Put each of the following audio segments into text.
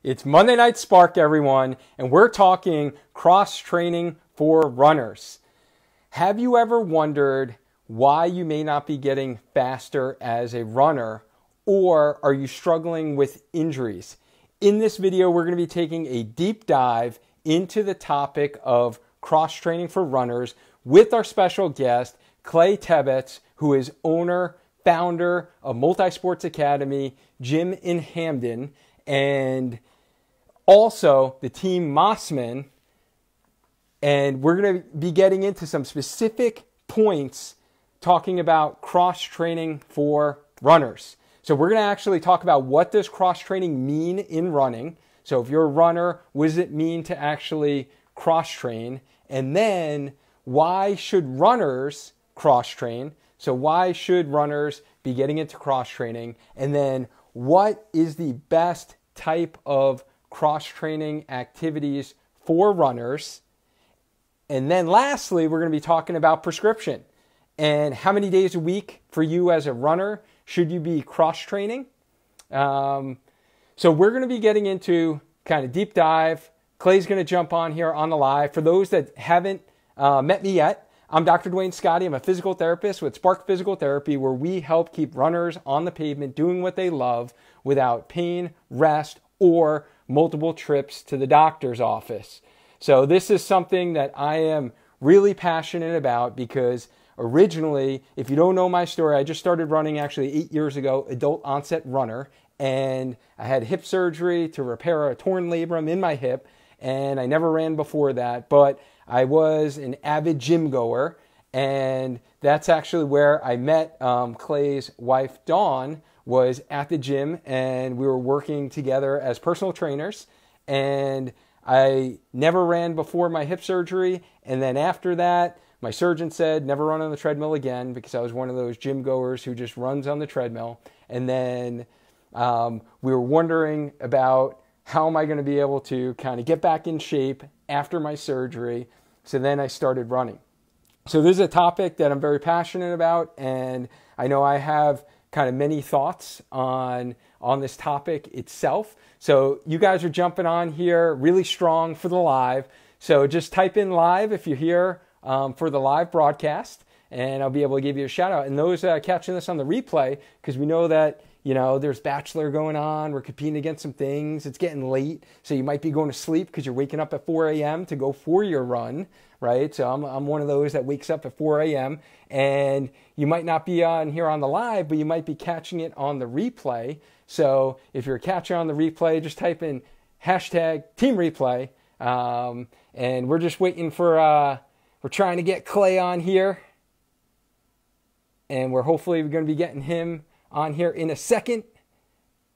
It's Monday Night Spark, everyone, and we're talking cross-training for runners. Have you ever wondered why you may not be getting faster as a runner, or are you struggling with injuries? In this video, we're going to be taking a deep dive into the topic of cross-training for runners with our special guest, Dawn Tebbetts, who is owner, founder of Multisports Academy, gym in Hamden, and also the Team Mossman. And we're going to be getting into some specific points talking about cross-training for runners. So we're going to actually talk about what does cross-training mean in running. So if you're a runner, what does it mean to actually cross-train? And then why should runners cross-train? So why should runners be getting into cross-training? And then what is the best type of cross-training activities for runners? And then lastly, we're going to be talking about prescription and how many days a week for you as a runner should you be cross-training. So we're going to be getting into kind of deep dive. Clay's going to jump on here on the live. For those that haven't met me yet, I'm Dr. Dwayne Scotty. I'm a physical therapist with Spark Physical Therapy, where we help keep runners on the pavement doing what they love without pain, rest, or multiple trips to the doctor's office. So this is something that I am really passionate about because originally, if you don't know my story, I just started running actually 8 years ago, adult onset runner, and I had hip surgery to repair a torn labrum in my hip, and I never ran before that, but I was an avid gym goer, and that's actually where I met Clay's wife, Dawn, was at the gym, and we were working together as personal trainers, and I never ran before my hip surgery, and then after that, my surgeon said never run on the treadmill again because I was one of those gym goers who just runs on the treadmill, and then we were wondering about how am I going to be able to kind of get back in shape after my surgery, so then I started running. So this is a topic that I'm very passionate about, and I know I have kind of many thoughts on this topic itself. So you guys are jumping on here really strong for the live. So just type in live if you're here for the live broadcast, and I'll be able to give you a shout out. And those catching this on the replay, because we know that, you know, there's Bachelor going on, we're competing against some things, it's getting late, so you might be going to sleep because you're waking up at 4 a.m. to go for your run, right? So I'm one of those that wakes up at 4 a.m. and you might not be on here on the live, but you might be catching it on the replay. So if you're catching on the replay, just type in hashtag Team Replay, and we're just waiting for, we're trying to get Clay on here, and we're hopefully going to be getting him on here in a second.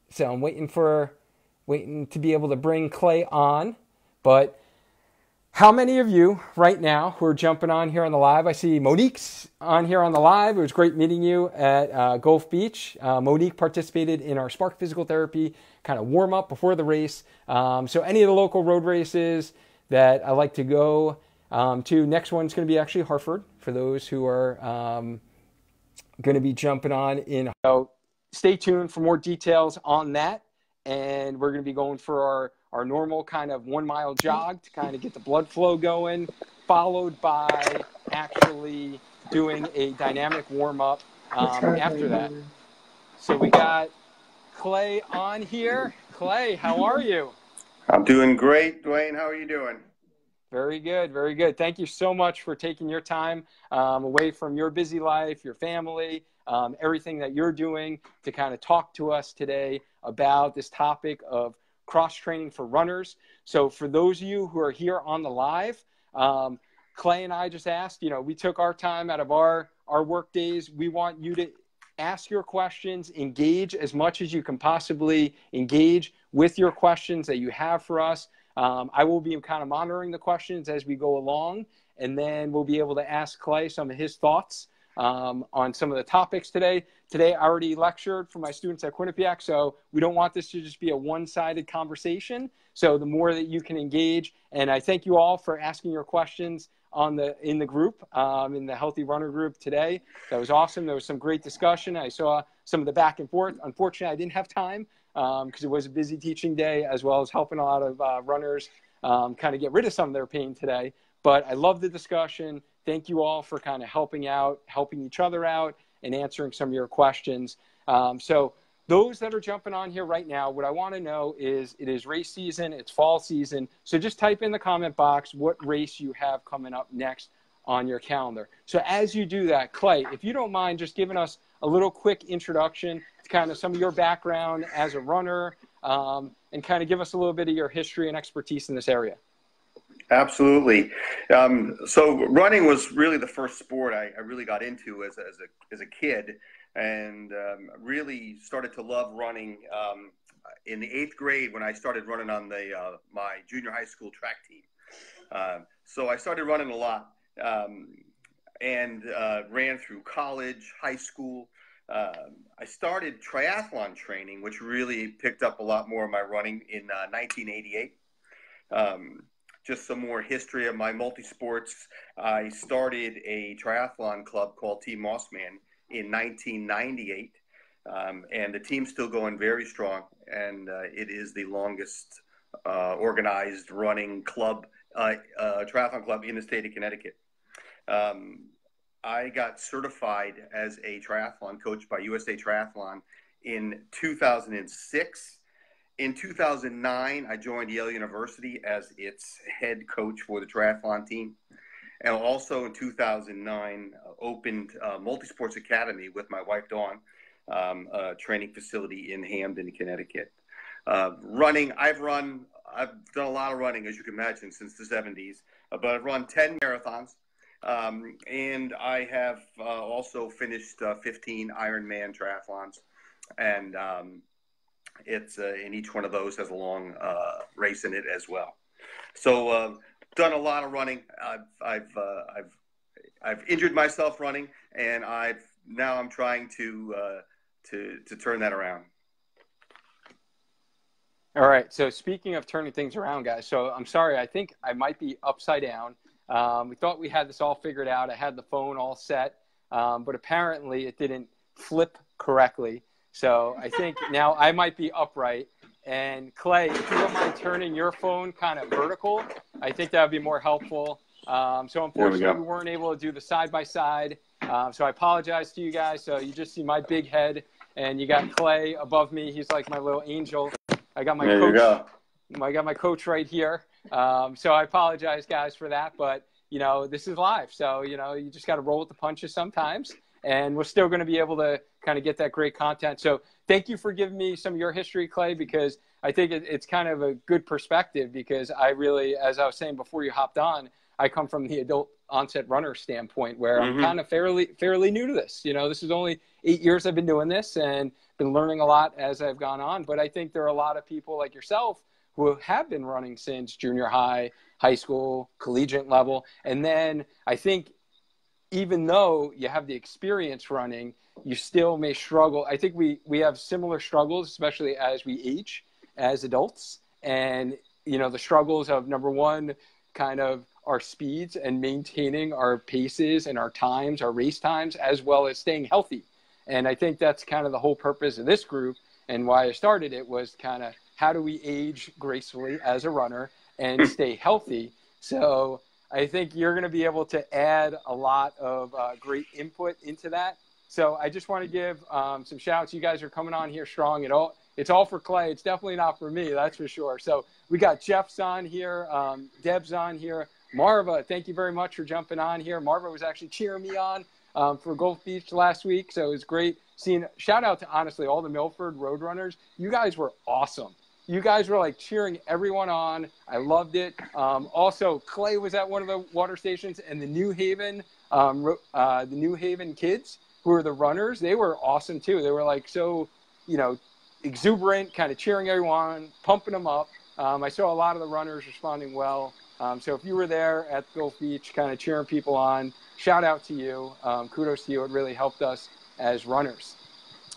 So I'm waiting to be able to bring Clay on. But how many of you right now who are jumping on here on the live? I see Monique's on here on the live. It was great meeting you at Gulf Beach. Monique participated in our Spark Physical Therapy kind of warm up before the race. So any of the local road races that I like to go to, next one's going to be actually Hartford for those who are going to be jumping on in. So stay tuned for more details on that, and we're going to be going for our normal kind of 1 mile jog to kind of get the blood flow going, followed by actually doing a dynamic warm-up after that. So we got Clay on here. Clay, how are you? I'm doing great, Dwayne. How are you doing? Very good, very good. Thank you so much for taking your time away from your busy life, your family, everything that you're doing to kind of talk to us today about this topic of cross-training for runners. So for those of you who are here on the live, Clay and I just asked, you know, we took our time out of our work days. We want you to ask your questions, engage as much as you can possibly engage with your questions that you have for us. I will be kind of monitoring the questions as we go along, and then we'll be able to ask Clay some of his thoughts on some of the topics today. Today, I already lectured for my students at Quinnipiac, so we don't want this to just be a one-sided conversation. So the more that you can engage, and I thank you all for asking your questions in the group, in the Healthy Runner group today. That was awesome. There was some great discussion. I saw some of the back and forth. Unfortunately, I didn't have time because it was a busy teaching day, as well as helping a lot of runners kind of get rid of some of their pain today. But I love the discussion. Thank you all for kind of helping out, helping each other out, and answering some of your questions. So those that are jumping on here right now, what I want to know is it is race season, it's fall season. So just type in the comment box what race you have coming up next on your calendar. So as you do that, Clay, if you don't mind just giving us a little quick introduction to kind of some of your background as a runner, and kind of give us a little bit of your history and expertise in this area. Absolutely. So running was really the first sport I really got into as a kid, and really started to love running in the 8th grade when I started running on my junior high school track team. So I started running a lot, and ran through college, high school. I started triathlon training, which really picked up a lot more of my running in 1988. Just some more history of my multisports. I started a triathlon club called Team Mossman in 1998, and the team's still going very strong, and it is the longest organized running club, triathlon club in the state of Connecticut. I got certified as a triathlon coach by USA Triathlon in 2006. In 2009, I joined Yale University as its head coach for the triathlon team. And also in 2009, opened Multisports Academy with my wife, Dawn, a training facility in Hamden, Connecticut. Running, I've done a lot of running, as you can imagine, since the 70s, but I've run 10 marathons. And I have also finished 15 Ironman triathlons, and it's in each one of those has a long race in it as well. So done a lot of running. I've injured myself running, and now I'm trying to turn that around. All right. So speaking of turning things around, guys. So I'm sorry. I think I might be upside down. We thought we had this all figured out. I had the phone all set, but apparently it didn't flip correctly. So I think now I might be upright. And Clay, if you don't mind turning your phone kind of vertical, I think that would be more helpful. So unfortunately, we weren't able to do the side-by-side. So I apologize to you guys. So you just see my big head, and you got Clay above me. He's like my little angel. I got my coach. I got my coach right here. So I apologize, guys, for that. But, this is live. So, you just got to roll with the punches sometimes. And we're still going to be able to kind of get that great content. So thank you for giving me some of your history, Clay, because I think it's kind of a good perspective, because I really, as I was saying before you hopped on, I come from the adult onset runner standpoint, where I'm kind of fairly new to this. This is only 8 years I've been doing this and been learning a lot as I've gone on. But I think there are a lot of people like yourself who have been running since junior high, high school, collegiate level. And then I think even though you have the experience running, you still may struggle. I think we have similar struggles, especially as we age as adults. And, the struggles of, number one, kind of our speeds and maintaining our paces and our times, our race times, as well as staying healthy. And I think that's kind of the whole purpose of this group, and why I started it was kind of how do we age gracefully as a runner and stay healthy. So I think you're going to be able to add a lot of great input into that. So I just want to give some shouts. You guys are coming on here strong. It's all for Clay. It's definitely not for me, that's for sure. So we got Jeff's on here, Deb's on here. Marva, thank you very much for jumping on here. Marva was actually cheering me on for Gulf Beach last week. So it was great seeing. Shout out to, honestly, all the Milford road runners. You guys were awesome. You guys were like cheering everyone on. I loved it. Also, Clay was at one of the water stations, and the New Haven kids who were the runners, they were awesome too. They were like so, exuberant, kind of cheering everyone, pumping them up. I saw a lot of the runners responding well. So if you were there at Gulf Beach, kind of cheering people on, shout out to you. Kudos to you. It really helped us as runners.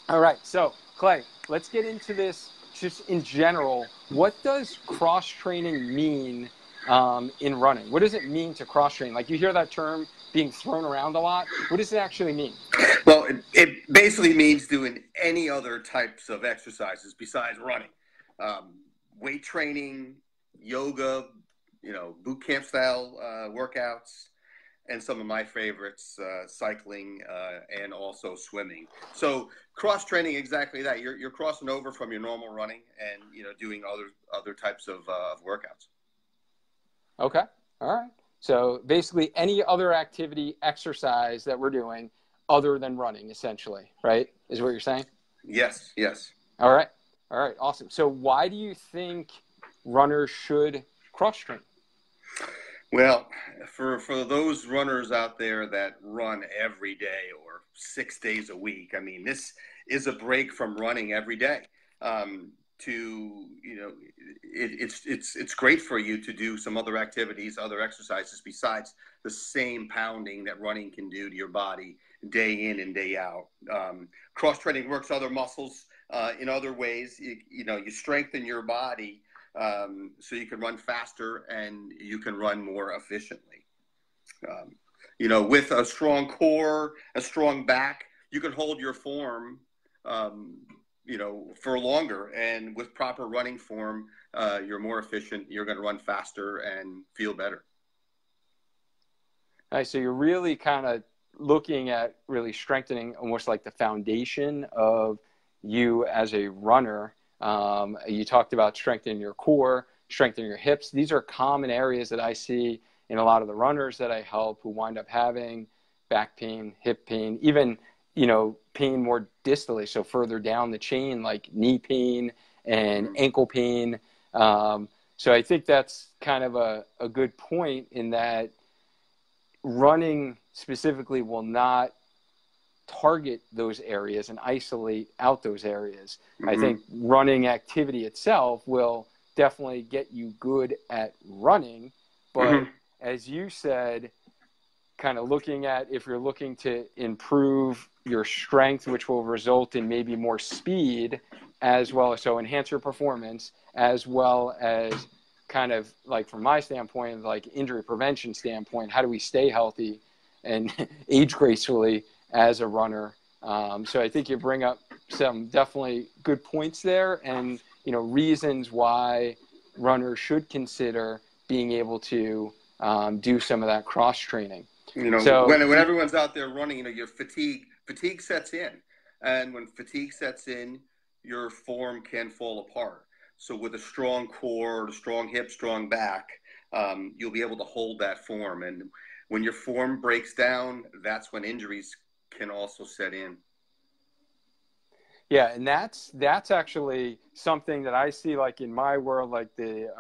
All right. So Clay, let's get into this. Just in general, what does cross training mean in running? What does it mean to cross train? Like, you hear that term being thrown around a lot. What does it actually mean? Well, it basically means doing any other types of exercises besides running. Weight training, yoga, boot camp style workouts, and some of my favorites, cycling and also swimming. So cross training, exactly that. You're crossing over from your normal running and doing other types of workouts. Okay, all right. So basically, any other activity, exercise that we're doing other than running, essentially, right? Is what you're saying? Yes, yes. All right, awesome. So why do you think runners should cross train? Well, for those runners out there that run every day or 6 days a week, I mean, this is a break from running every day. It's great for you to do some other activities, other exercises besides the same pounding that running can do to your body day in and day out. Cross training works other muscles in other ways. You strengthen your body so you can run faster and you can run more efficiently. With a strong core, a strong back, you can hold your form for longer, and with proper running form, you're more efficient, you're going to run faster and feel better. All right, so you're really kind of looking at really strengthening almost like the foundation of you as a runner. You talked about strengthening your core, strengthening your hips. These are common areas that I see in a lot of the runners that I help who wind up having back pain, hip pain, even pain more distally, so further down the chain, like knee pain and ankle pain. So I think that's kind of a good point in that running specifically will not target those areas and isolate out those areas. Mm-hmm. I think running activity itself will definitely get you good at running, but as you said, kind of looking at if you're looking to improve your strength, which will result in maybe more speed as well as so enhance your performance, as well as kind of like from my standpoint, like injury prevention standpoint, how do we stay healthy and age gracefully as a runner? So I think you bring up some definitely good points there and, reasons why runners should consider being able to do some of that cross training. So when everyone's out there running, your fatigue sets in, and when fatigue sets in, your form can fall apart. So with a strong core, a strong hip, strong back, you'll be able to hold that form. And when your form breaks down, that's when injuries can also set in. Yeah, and that's actually something that I see like in my world, like the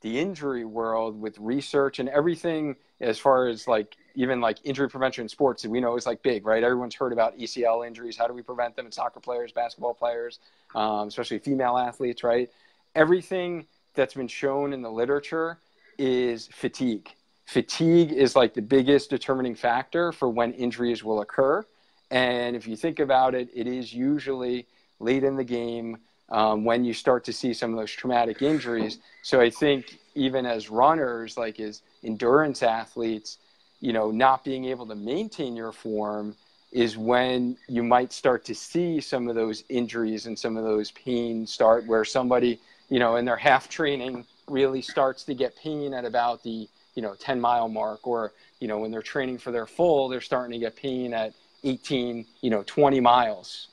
injury world with research and everything as far as like even like injury prevention in sports that we know is like big, right? Everyone's heard about ACL injuries. How do we prevent them in soccer players, basketball players, especially female athletes, right? Everything that's been shown in the literature is fatigue. Fatigue is like the biggest determining factor for when injuries will occur. And if you think about it, it is usually late in the game when you start to see some of those traumatic injuries. So I think even as runners, like as endurance athletes, not being able to maintain your form is when you might start to see some of those injuries and some of those pains start where somebody, in their half training really starts to get pain at about the, 10-mile mark, or, when they're training for their full, they're starting to get pain at 18, 20 miles.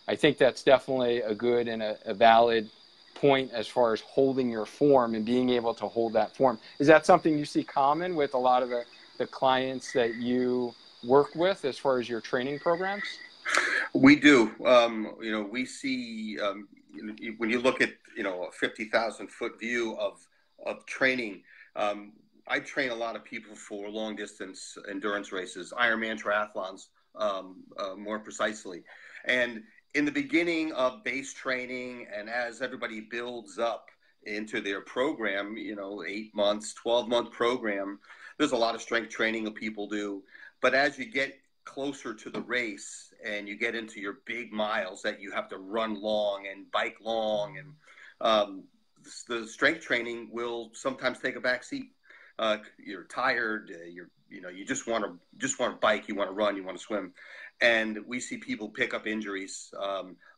I think that's definitely a good and a valid point as far as holding your form and being able to hold that form. Is that something you see common with a lot of the clients that you work with as far as your training programs? We do. We see when you look at, a 50,000 foot view of training, I train a lot of people for long distance endurance races, Ironman triathlons, more precisely. And in the beginning of base training, and as everybody builds up into their program, 8 months, 12-month program, there's a lot of strength training that people do. But as you get closer to the race and you get into your big miles that you have to run long and bike long, and the strength training will sometimes take a back seat. You're tired, you just want to bike, you want to run, you want to swim. And we see people pick up injuries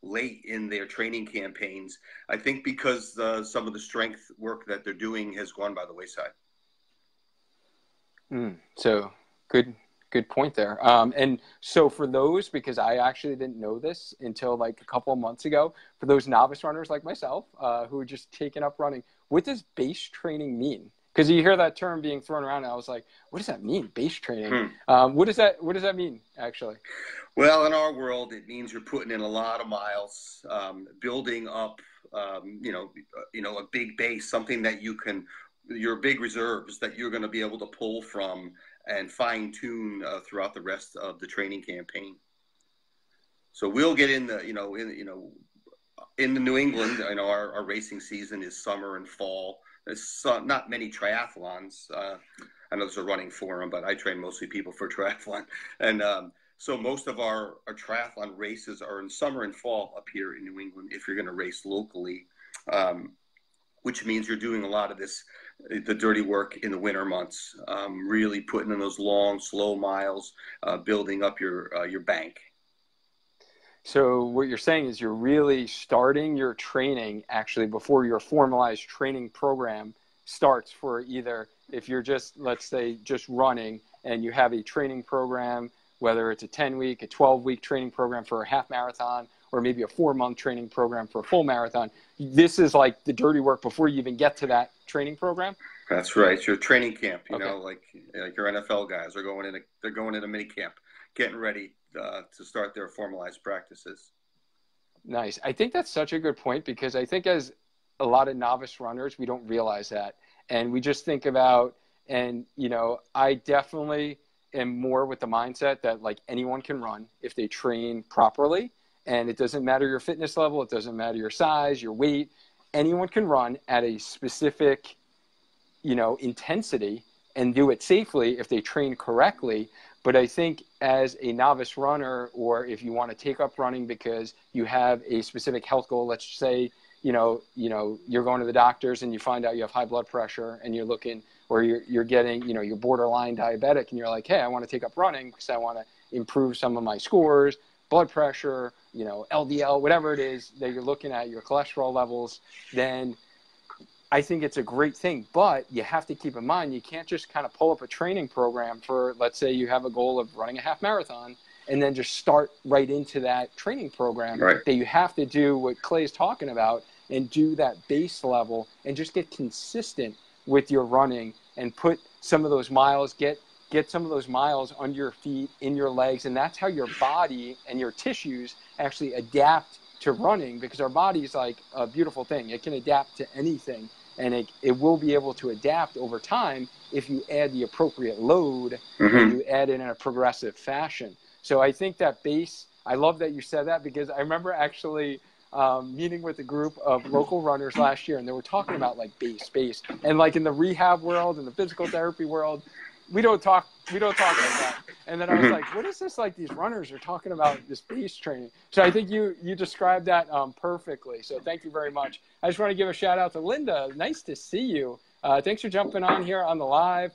late in their training campaigns, I think because some of the strength work that they're doing has gone by the wayside. So good point there. And so for those, because I actually didn't know this until like a couple of months ago, for those novice runners like myself who are just taking up running, what does base training mean? Because you hear that term being thrown around, and I was like, what does that mean, base training? What does that mean, actually? Well, in our world, it means you're putting in a lot of miles, building up, a big base, something that your big reserves that you're going to be able to pull from and fine tune throughout the rest of the training campaign. So we'll get in the, in the New England, our racing season is summer and fall. There's not many triathlons. I know there's a running forum, but I train mostly people for triathlon. And so most of our triathlon races are in summer and fall up here in New England if you're going to race locally, which means you're doing a lot of the dirty work in the winter months, really putting in those long, slow miles, building up your bank. So what you're saying is you're really starting your training actually before your formalized training program starts for either if you're just, let's say, just running and you have a training program, whether it's a 10-week, a 12-week training program for a half marathon, or maybe a 4-month training program for a full marathon. This is like the dirty work before you even get to that training program? That's right. It's your training camp, Okay. like your NFL guys are they're going in a mini camp, getting ready to start their formalized practices. Nice. I think that's such a good point because I think as a lot of novice runners, we don't realize that. And we just think about, and, I definitely am more with the mindset that like anyone can run if they train properly. And it doesn't matter your fitness level. It doesn't matter your size, your weight. Anyone can run at a specific, intensity and do it safely if they train correctly. But I think as a novice runner, or if you want to take up running because you have a specific health goal, let's say, you're going to the doctors and you find out you have high blood pressure and you're looking, or you're getting, you're borderline diabetic and you're like, hey, I want to take up running because I want to improve some of my scores, blood pressure, LDL, whatever it is that you're looking at, your cholesterol levels, then I think it's a great thing. But you have to keep in mind, you can't just kind of pull up a training program for, let's say you have a goal of running a half marathon and then just start right into that training program. Right. That you have to do what Clay's talking about and do that base level and just get consistent with your running and put some of those miles, get some of those miles under your feet, in your legs. And that's how your body and your tissues actually adapt to running, because our body is like a beautiful thing. It can adapt to anything, and it will be able to adapt over time if you add the appropriate load and you add it in a progressive fashion. So I think that base, I love that you said that, because I remember actually meeting with a group of local runners last year, and they were talking about like base. And like in the rehab world and the physical therapy world, we don't talk like that. And then I was like, what is this, like these runners are talking about this base training? So I think you described that perfectly. So thank you very much. I just want to give a shout out to Linda. Nice to see you. Thanks for jumping on here on the live.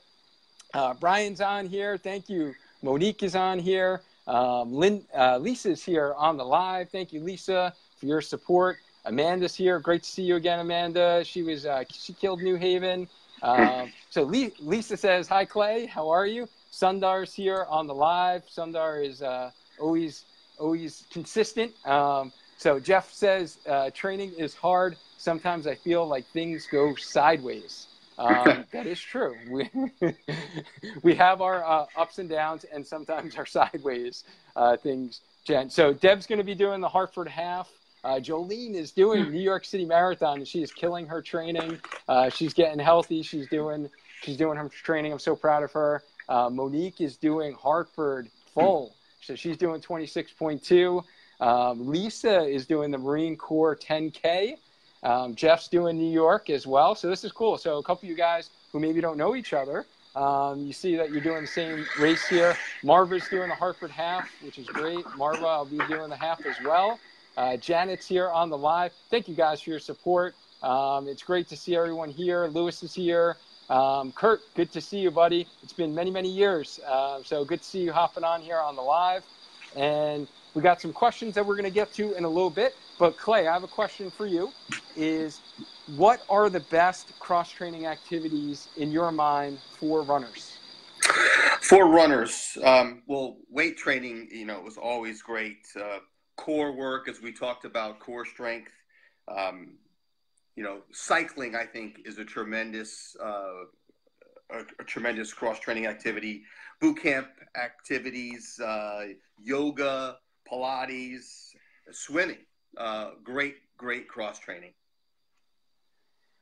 Brian's on here. Thank you. Monique is on here. Lisa's here on the live. Thank you, Lisa, for your support. Amanda's here. Great to see you again, Amanda. She killed New Haven. So Lisa says, hi, Clay. How are you? Sundar's here on the live. Sundar is always consistent. So Jeff says, training is hard. Sometimes I feel like things go sideways. That is true. We have our ups and downs, and sometimes our sideways things, Jen. So Deb's going to be doing the Hartford Half. Jolene is doing New York City Marathon, and she is killing her training. She's getting healthy. She's doing her training. I'm so proud of her. Monique is doing Hartford full, so she's doing 26.2. Lisa is doing the Marine Corps 10K. Jeff's doing New York as well. So this is cool. So a couple of you guys who maybe don't know each other, you see that you're doing the same race here. Marva's doing the Hartford Half, which is great. Marva, I'll be doing the half as well. Janet's here on the live. Thank you guys for your support. It's great to see everyone here. Lewis is here. Kurt, good to see you, buddy. It's been many, many years. So good to see you hopping on here on the live. And we got some questions that we're going to get to in a little bit. But Clay, I have a question for you. What are the best cross-training activities in your mind for runners? For runners, well, weight training, was always great. Core work, as we talked about, core strength. Cycling, I think, is a tremendous cross-training activity. Boot camp activities, yoga, Pilates, swimming, great cross-training.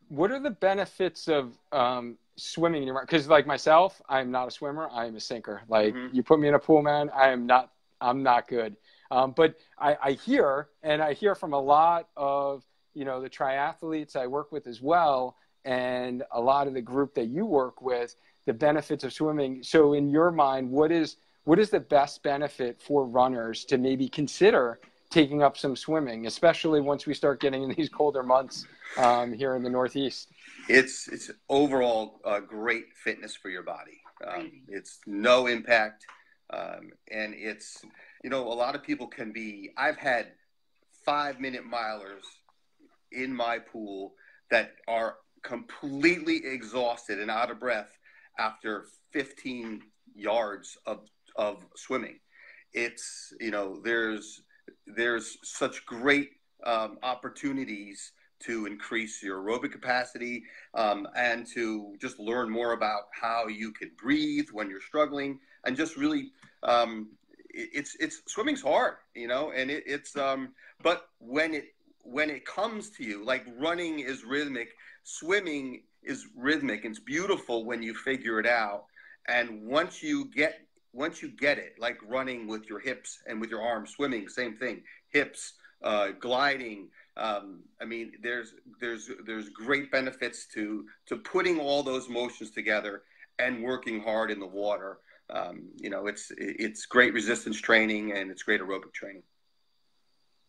What are the benefits of swimming? Because like myself, I'm not a swimmer. I am a sinker. Like you put me in a pool, man, I'm not good. But I hear from a lot of, the triathletes I work with as well, and a lot of the group that you work with, the benefits of swimming. So in your mind, what is the best benefit for runners to maybe consider taking up some swimming, especially once we start getting in these colder months here in the Northeast? It's overall great fitness for your body. It's no impact. And it's, a lot of people I've had 5-minute milers in my pool that are completely exhausted and out of breath after 15 yards of swimming. It's, there's such great opportunities to increase your aerobic capacity and to just learn more about how you can breathe when you're struggling, and just really it's swimming's hard, and but when it comes to you, like running is rhythmic, swimming is rhythmic, and it's beautiful when you figure it out. And once you get it, like running with your hips and with your arms, swimming, same thing, hips, gliding. There's great benefits to putting all those motions together and working hard in the water. It's great resistance training, and it's great aerobic training.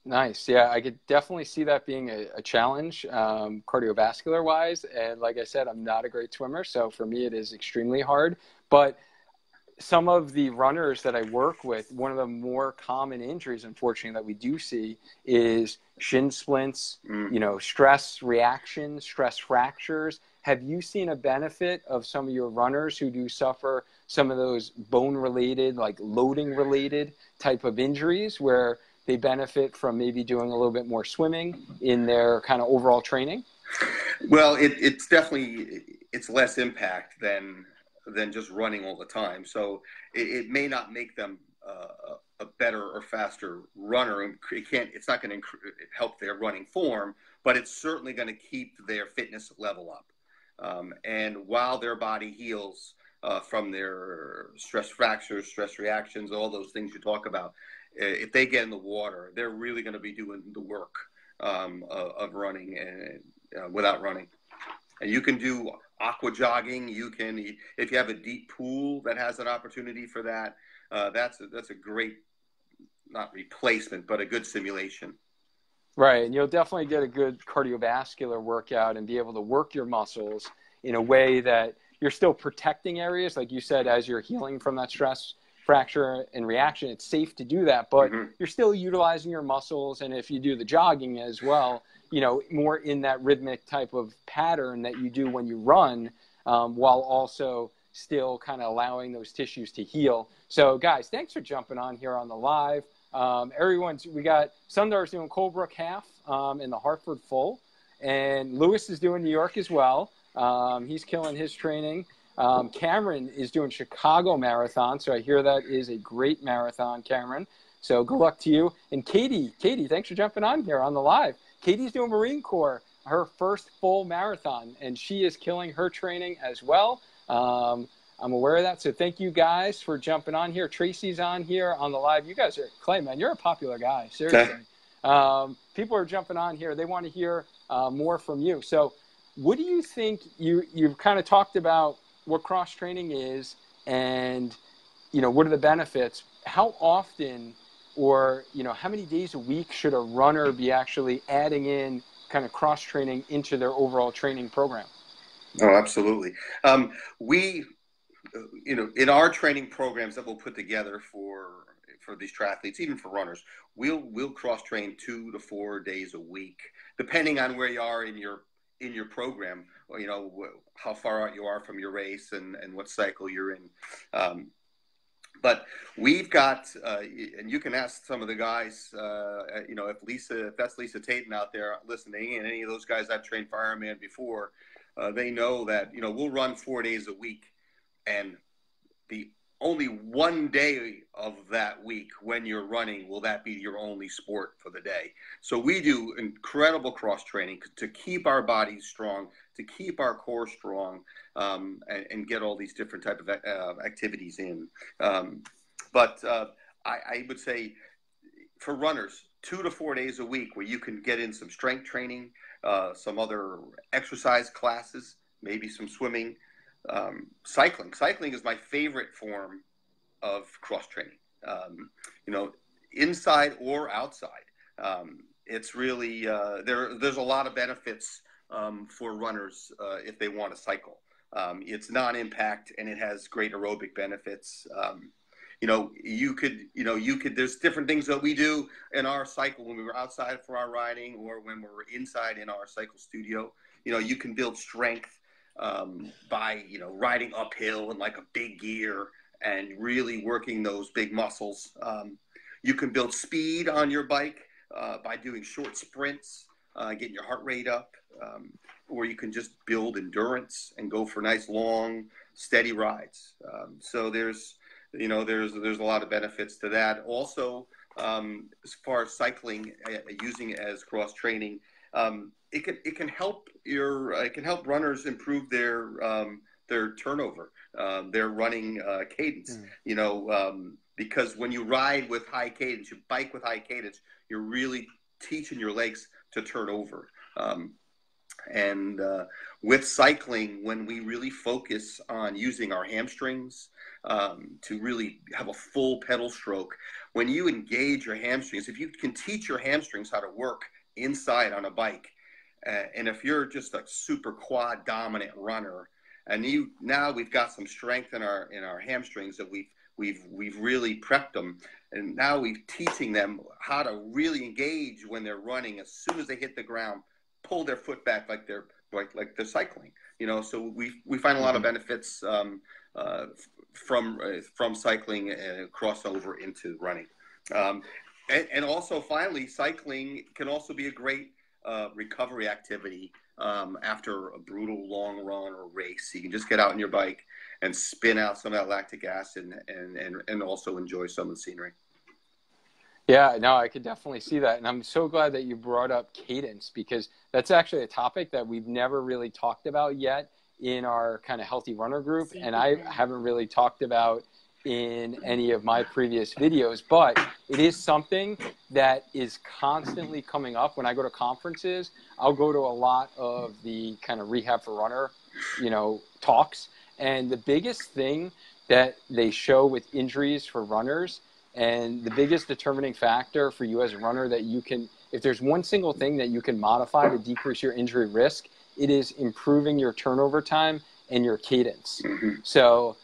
Nice. Yeah, I could definitely see that being a challenge cardiovascular wise. And like I said, I'm not a great swimmer, so for me it is extremely hard. But some of the runners that I work with, one of the more common injuries, unfortunately, that we do see is shin splints, stress reactions, stress fractures. Have you seen a benefit of some of your runners who do suffer some of those bone-related, like loading-related type of injuries where they benefit from maybe doing a little bit more swimming in their kind of overall training? Well, it's definitely, it's less impact than just running all the time. So it may not make them a better or faster runner. It's not going to help their running form, but it's certainly going to keep their fitness level up. And while their body heals from their stress fractures, stress reactions, all those things you talk about, if they get in the water, they're really going to be doing the work of running and without running. And you can do aqua jogging. You can, if you have a deep pool that has an opportunity for that, that's a great, not replacement, but a good simulation. Right, and you'll definitely get a good cardiovascular workout and be able to work your muscles in a way that you're still protecting areas, like you said, as you're healing from that stress fracture and reaction. It's safe to do that, but you're still utilizing your muscles. And if you do the jogging as well, more in that rhythmic type of pattern that you do when you run, while also still kind of allowing those tissues to heal. So guys, thanks for jumping on here on the live. We got Sundar's doing Colebrook half in the Hartford full, and Lewis is doing New York as well. He's killing his training. Cameron is doing Chicago Marathon, so I hear that is a great marathon, Cameron. So good luck to you. And Katie, thanks for jumping on here on the live. Katie's doing Marine Corps, her first full marathon, and she is killing her training as well. I'm aware of that, so thank you guys for jumping on here. Tracy's on here on the live. You guys are, Clay, man, you're a popular guy, seriously. People are jumping on here. They want to hear more from you. So what do you think, you've kind of talked about what cross-training is and, what are the benefits? How often or, how many days a week should a runner be actually adding in kind of cross-training into their overall training program? Oh, absolutely. We, in our training programs that we'll put together for these triathletes, even for runners, we'll cross train 2 to 4 days a week, depending on where you are in your program, or, how far out you are from your race and what cycle you're in. But we've got, and you can ask some of the guys, if that's Lisa Tatum out there listening, and any of those guys I've trained for Ironman before, they know that, we'll run 4 days a week, and the only one day of that week when you're running will that be your only sport for the day. So we do incredible cross training to keep our bodies strong, to keep our core strong, and get all these different type of activities in. But I would say for runners, 2 to 4 days a week where you can get in some strength training, some other exercise classes, maybe some swimming. Cycling is my favorite form of cross training, inside or outside. It's really, there's a lot of benefits for runners if they want to cycle. It's non-impact and it has great aerobic benefits. There's different things that we do in our cycle when we were outside for our riding or when we're inside in our cycle studio. You can build strength by riding uphill in like a big gear and really working those big muscles. You can build speed on your bike by doing short sprints, getting your heart rate up, or you can just build endurance and go for nice long steady rides. So there's a lot of benefits to that. Also, as far as cycling, using it as cross training, it can help runners improve their turnover, their running cadence. Because when you ride with high cadence, you bike with high cadence, you're really teaching your legs to turn over. And with cycling, when we really focus on using our hamstrings to really have a full pedal stroke, when you engage your hamstrings, if you can teach your hamstrings how to work inside on a bike, and if you're just a super quad dominant runner, and we've got some strength in our hamstrings that we've really prepped them, and now we're teaching them how to really engage when they're running. As soon as they hit the ground, pull their foot back like they're cycling. So we find a lot of benefits from cycling crossover into running. And also, finally, cycling can also be a great recovery activity after a brutal long run or race. You can just get out on your bike and spin out some of that lactic acid and also enjoy some of the scenery. Yeah, no, I could definitely see that. And I'm so glad that you brought up cadence, because that's actually a topic that we've never really talked about yet in our kind of healthy runner group. And I haven't really talked about in any of my previous videos, but it is something that is constantly coming up. When I go to conferences, I'll go to a lot of the kind of rehab for runner, talks. And the biggest thing that they show with injuries for runners, and the biggest determining factor for you as a runner that you can, if there's one single thing that you can modify to decrease your injury risk, it is improving your turnover time and your cadence. Mm-hmm. So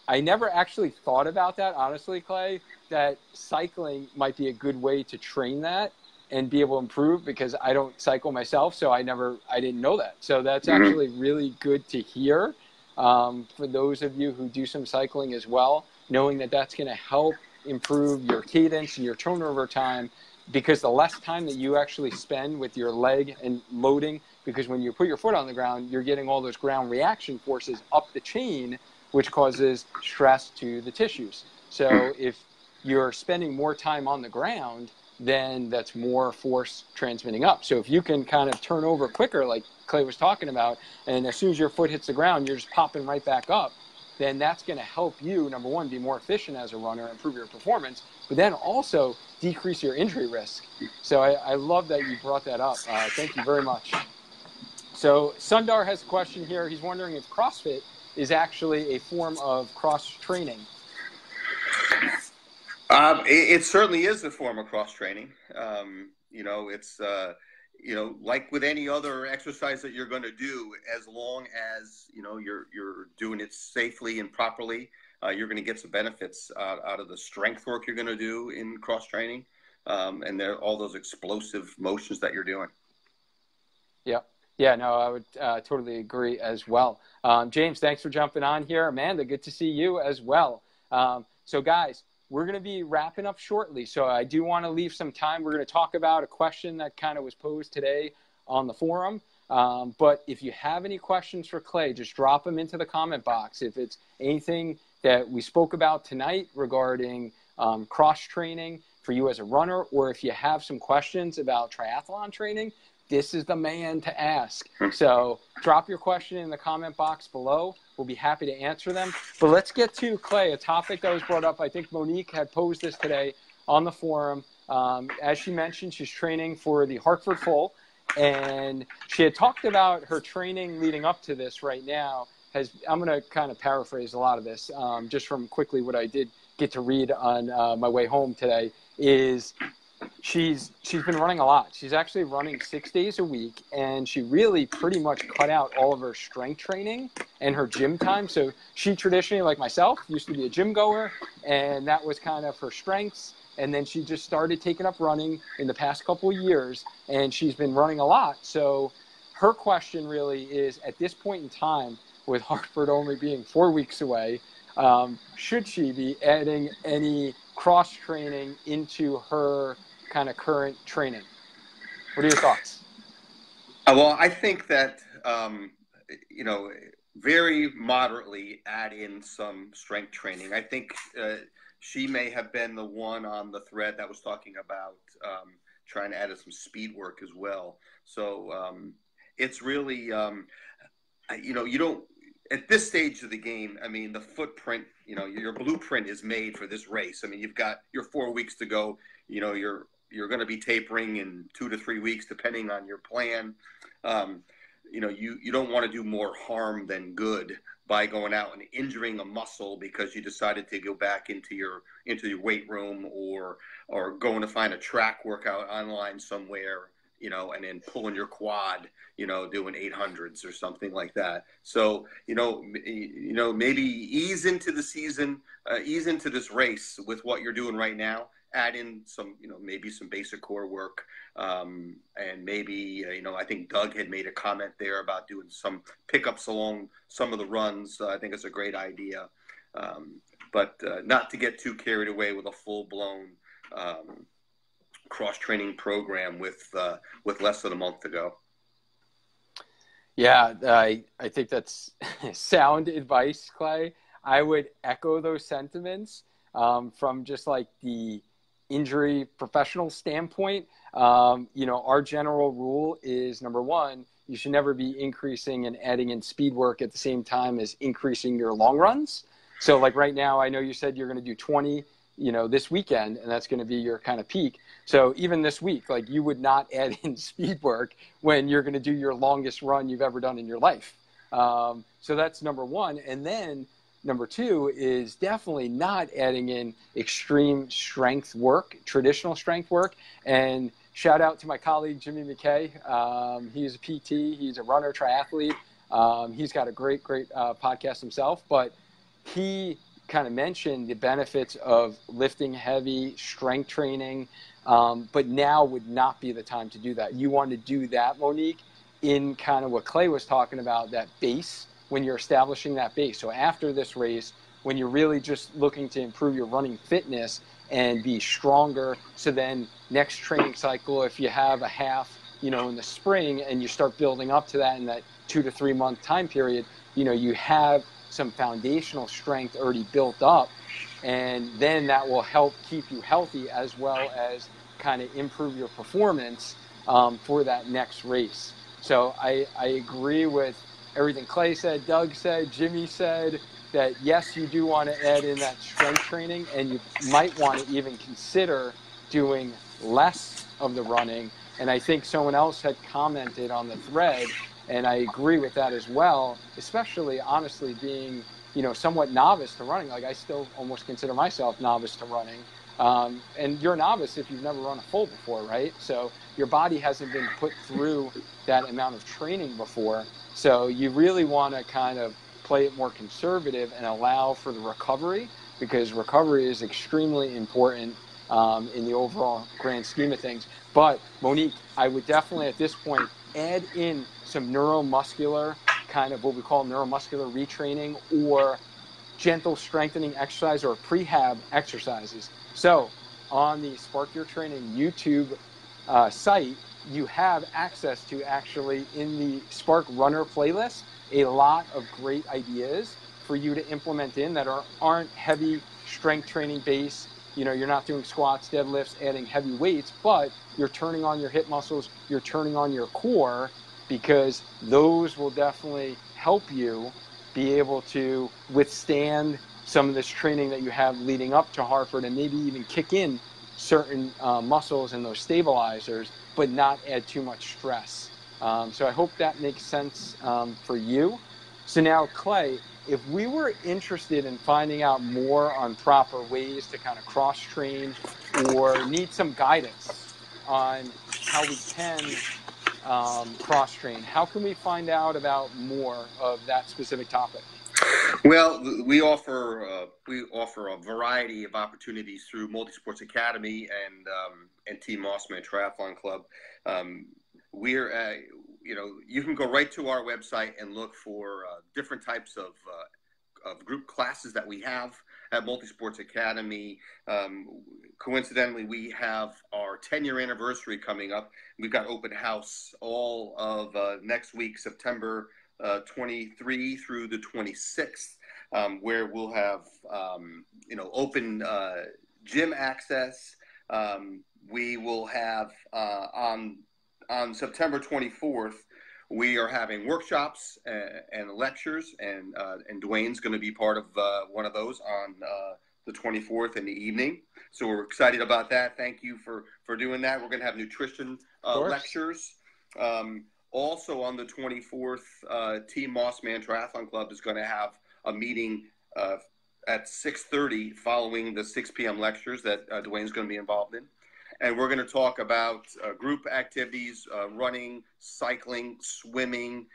I never actually thought about that, honestly, Clay, that cycling might be a good way to train that and be able to improve, because I don't cycle myself, so I didn't know that. So that's actually really good to hear for those of you who do some cycling as well, knowing that that's going to help improve your cadence and your turnover time, because the less time that you actually spend with your leg and loading, because when you put your foot on the ground, you're getting all those ground reaction forces up the chain, which causes stress to the tissues. So if you're spending more time on the ground, then that's more force transmitting up. So if you can kind of turn over quicker, like Clay was talking about, and as soon as your foot hits the ground, you're just popping right back up, then that's going to help you, number one, be more efficient as a runner, improve your performance, but then also decrease your injury risk. So I love that you brought that up. Thank you very much. So Sundar has a question here. He's wondering if CrossFit is actually a form of cross training. It certainly is a form of cross training. you know, like with any other exercise that you're going to do, as long as, you know, you're doing it safely and properly, you're going to get some benefits out of the strength work you're going to do in cross training, and all those explosive motions that you're doing. Yep. Yeah, no, I would totally agree as well. James, thanks for jumping on here. Amanda, good to see you as well. So guys, we're going to be wrapping up shortly. So I do want to leave some time. We're going to talk about a question that kind of was posed today on the forum. But if you have any questions for Clay, just drop them into the comment box. If it's anything that we spoke about tonight regarding cross training for you as a runner, or if you have some questions about triathlon training, this is the man to ask. So drop your question in the comment box below. We'll be happy to answer them. But let's get to, Clay, a topic that was brought up. I think Monique had posed this today on the forum. As she mentioned, she's training for the Hartford Full, and she had talked about her training leading up to this right now. I'm going to kind of paraphrase a lot of this, just from quickly what I did get to read on my way home today, is she's been running a lot. She's actually running 6 days a week, and she really pretty much cut out all of her strength training and her gym time. So she traditionally, like myself, used to be a gym goer, and that was kind of her strengths. And then she just started taking up running in the past couple of years, and she's been running a lot. So her question really is, at this point in time, with Hartford only being 4 weeks away, should she be adding any cross training into her kind of current training? What are your thoughts? Well, I think that, you know, very moderately add in some strength training. I think she may have been the one on the thread that was talking about trying to add some speed work as well. So it's really, you know, you don't, at this stage of the game, I mean, the footprint, you know, your blueprint is made for this race. I mean, you've got your 4 weeks to go. You know, you're going to be tapering in 2 to 3 weeks, depending on your plan. You know, you don't want to do more harm than good by going out and injuring a muscle because you decided to go back into your weight room, or going to find a track workout online somewhere, you know, and then pulling your quad, you know, doing 800s or something like that. So, you know, maybe ease into the season, ease into this race with what you're doing right now. Add in some, you know, maybe some basic core work, and maybe, you know, I think Doug had made a comment there about doing some pickups along some of the runs. I think it's a great idea, but not to get too carried away with a full-blown cross-training program with less than a month to go. Yeah, I think that's sound advice, Clay. I would echo those sentiments from just like the injury professional standpoint. You know, our general rule is, number one, you should never be increasing and adding in speed work at the same time as increasing your long runs. So like right now, I know you said you're going to do 20, you know, this weekend, and that's going to be your kind of peak. So even this week, like, you would not add in speed work when you're going to do your longest run you've ever done in your life. So that's number one. And then number two is definitely not adding in extreme strength work, traditional strength work. And shout out to my colleague, Jimmy McKay. He's a PT. He's a runner, triathlete. He's got a great podcast himself. But he kind of mentioned the benefits of lifting heavy, strength training, but now would not be the time to do that. You want to do that, Monique, in kind of what Clay was talking about, that base, when you're establishing that base. So after this race, when you're really just looking to improve your running fitness and be stronger, so then next training cycle, if you have a half, you know, in the spring, and you start building up to that in that 2 to 3 month time period, you know, you have some foundational strength already built up, and then that will help keep you healthy as well as kind of improve your performance for that next race. So I agree with everything Clay said, Doug said, Jimmy said, that yes, you do want to add in that strength training, and you might want to even consider doing less of the running. And I think someone else had commented on the thread, and I agree with that as well, especially honestly being, you know, somewhat novice to running. Like, I still almost consider myself novice to running. And you're a novice if you've never run a full before, right? So your body hasn't been put through that amount of training before. So you really want to kind of play it more conservative and allow for the recovery, because recovery is extremely important in the overall grand scheme of things. But Monique, I would definitely at this point add in some neuromuscular, kind of what we call neuromuscular retraining, or gentle strengthening exercise, or prehab exercises. So on the Spark Your Training YouTube site, you have access to, actually in the Spark Runner playlist, a lot of great ideas for you to implement in that aren't heavy strength training based. You know, you're not doing squats, deadlifts, adding heavy weights, but you're turning on your hip muscles, you're turning on your core, because those will definitely help you be able to withstand some of this training that you have leading up to Hartford, and maybe even kick in certain muscles and those stabilizers, but not add too much stress. So I hope that makes sense for you. So now, Clay, if we were interested in finding out more on proper ways to kind of cross-train, or need some guidance on how we can cross-train, how can we find out about more of that specific topic? Well, we offer a variety of opportunities through Multisports Academy and Team Mossman Triathlon Club. We're you can go right to our website and look for different types of group classes that we have at Multisports Academy. Coincidentally, we have our 10-year anniversary coming up. We've got open house all of next week, September 23 through the 26th, where we'll have open gym access. We will have on September 24th, we are having workshops and lectures, and Dwayne's going to be part of one of those on the 24th in the evening. So we're excited about that. Thank you for doing that. We're going to have nutrition lectures. Also on the 24th, Team Mossman Triathlon Club is going to have a meeting at 6:30 following the 6 p.m. lectures that Dwayne's going to be involved in. And we're going to talk about group activities, running, cycling, swimming,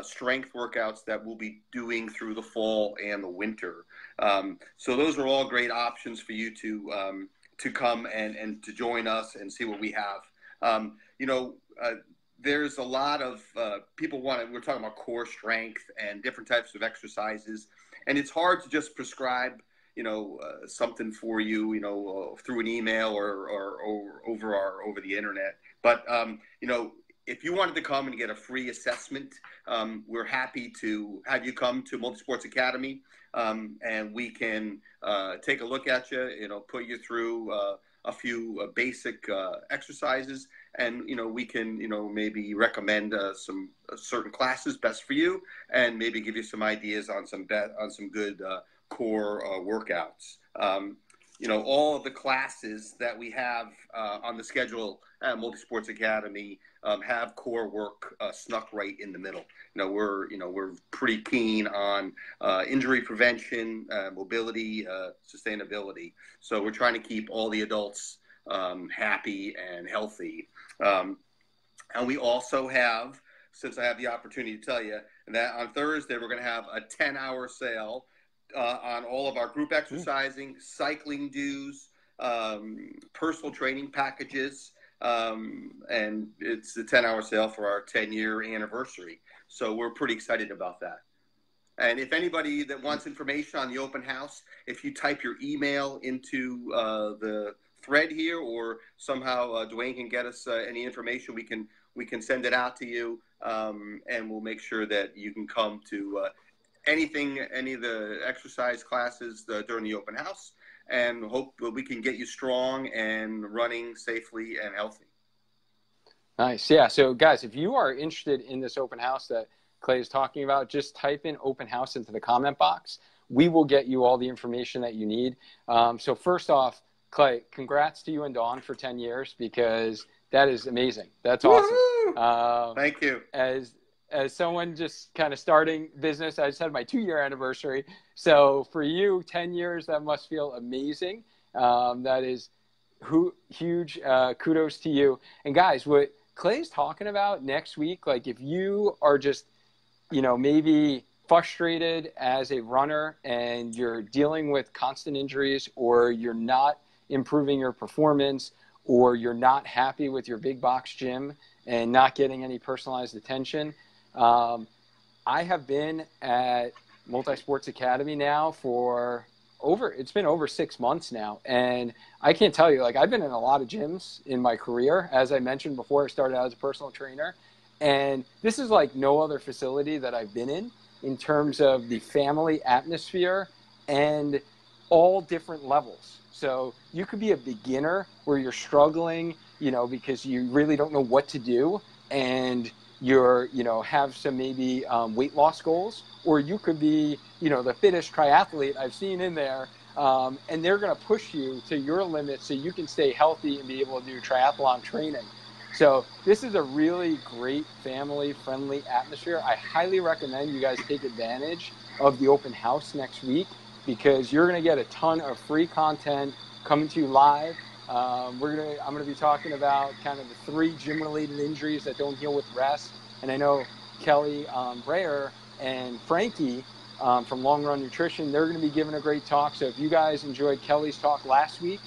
strength workouts that we'll be doing through the fall and the winter. So those are all great options for you to come and to join us and see what we have. There's a lot of people we're talking about core strength and different types of exercises. And it's hard to just prescribe something for you, through an email or over the internet. But, if you wanted to come and get a free assessment, we're happy to have you come to Multisports Academy, and we can take a look at you, put you through a few basic exercises, and, we can, maybe recommend some certain classes best for you, and maybe give you some ideas on some good core workouts. All of the classes that we have on the schedule at Multisports Academy have core work snuck right in the middle. We're pretty keen on injury prevention, mobility, sustainability. So we're trying to keep all the adults happy and healthy. And we also have, since I have the opportunity to tell you, that on Thursday we're going to have a 10-hour sale on all of our group exercising, cycling dues, personal training packages, and it's a 10-hour sale for our 10-year anniversary. So we're pretty excited about that. And if anybody that wants information on the open house, if you type your email into the thread here, or somehow Dwayne can get us any information, we can send it out to you, and we'll make sure that you can come to any of the exercise classes during the open house, and hope that we can get you strong and running safely and healthy. Nice. Yeah. So guys, if you are interested in this open house that Clay is talking about, just type in open house into the comment box. We will get you all the information that you need. So first off, Clay, congrats to you and Dawn for 10 years, because that is amazing. That's awesome. Thank you. As someone just kind of starting business, I just had my 2-year anniversary. So for you, 10 years, that must feel amazing. That is huge kudos to you. And guys, what Clay's talking about next week, like if you are just, maybe frustrated as a runner and you're dealing with constant injuries, or you're not improving your performance, or you're not happy with your big box gym and not getting any personalized attention. I have been at Multisports Academy now for it's been over 6 months now. And I can't tell you, like, I've been in a lot of gyms in my career. As I mentioned before, I started out as a personal trainer. And this is like no other facility that I've been in terms of the family atmosphere and all different levels. So you could be a beginner where you're struggling, because you really don't know what to do, and you're, have some maybe weight loss goals, or you could be, the fittest triathlete I've seen in there, and they're going to push you to your limits so you can stay healthy and be able to do triathlon training. So this is a really great family-friendly atmosphere. I highly recommend you guys take advantage of the open house next week, because you're going to get a ton of free content coming to you live. I'm going to be talking about kind of the 3 gym-related injuries that don't heal with rest. And I know Kelly Breyer and Frankie from Long Run Nutrition, they're going to be giving a great talk. So if you guys enjoyed Kelly's talk last week,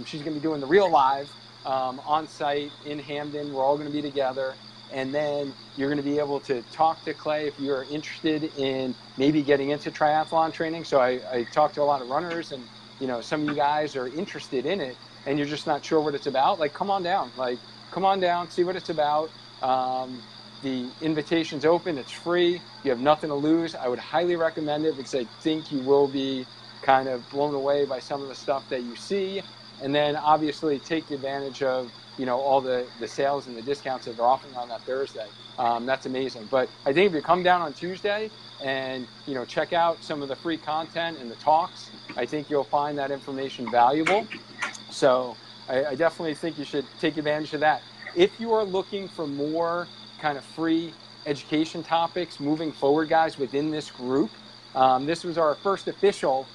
she's going to be doing the real live on site in Hamden. We're all going to be together. And then you're going to be able to talk to Clay if you're interested in maybe getting into triathlon training. So I talked to a lot of runners, and, some of you guys are interested in it and you're just not sure what it's about. Like, come on down, see what it's about. The invitation's open. It's free. You have nothing to lose. I would highly recommend it, because I think you will be kind of blown away by some of the stuff that you see. And then obviously take advantage of, all the sales and the discounts that they're offering on that Thursday. That's amazing. But I think if you come down on Tuesday and, check out some of the free content and the talks, I think you'll find that information valuable. So I definitely think you should take advantage of that. If you are looking for more kind of free education topics moving forward, guys, within this group, this was our first official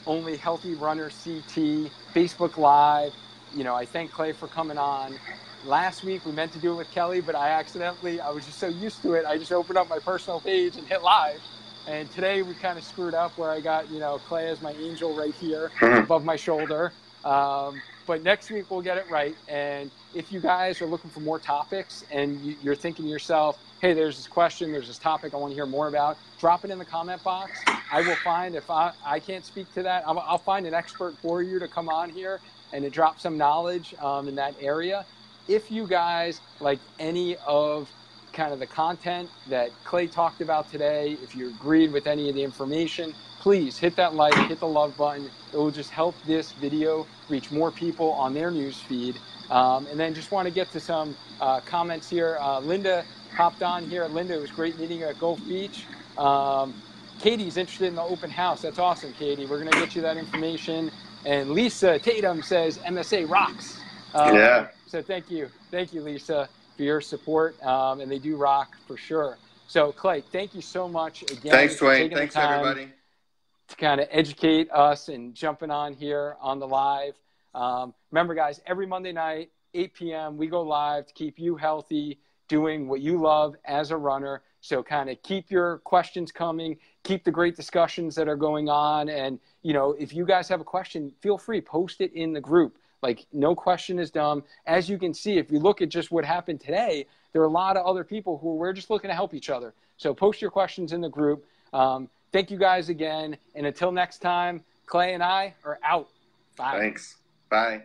Only Healthy Runner CT Facebook Live. I thank Clay for coming on. Last week we meant to do it with Kelly, but I was just so used to it, I just opened up my personal page and hit live. And today we kind of screwed up where I got, Clay as my angel right here above my shoulder. But next week we'll get it right. And if you guys are looking for more topics and you're thinking to yourself, hey, there's this question, there's this topic I want to hear more about, drop it in the comment box. I will find, if I can't speak to that, I'll find an expert for you to come on here and to drop some knowledge in that area. If you guys like any of kind of the content that Clay talked about today, if you agreed with any of the information, please hit that like, hit the love button. It will just help this video reach more people on their news feed. And then just want to get to some comments here. Linda hopped on here. Linda, it was great meeting you at Gulf Beach. Katie's interested in the open house. That's awesome, Katie. We're going to get you that information. And Lisa Tatum says MSA rocks. Yeah. So thank you. Thank you, Lisa, for your support. And they do rock for sure. So, Clay, thank you so much again. Thanks, Dwayne. Thanks, everybody. To kind of educate us and jumping on here on the live. Remember, guys, every Monday night, 8 p.m., we go live to keep you healthy, doing what you love as a runner. So kind of keep your questions coming, keep the great discussions that are going on. And, if you guys have a question, feel free, post it in the group. Like, no question is dumb. As you can see, if you look at just what happened today, there are a lot of other people who we're just looking to help each other. So post your questions in the group. Thank you guys again. And until next time, Clay and I are out. Bye. Thanks. Bye.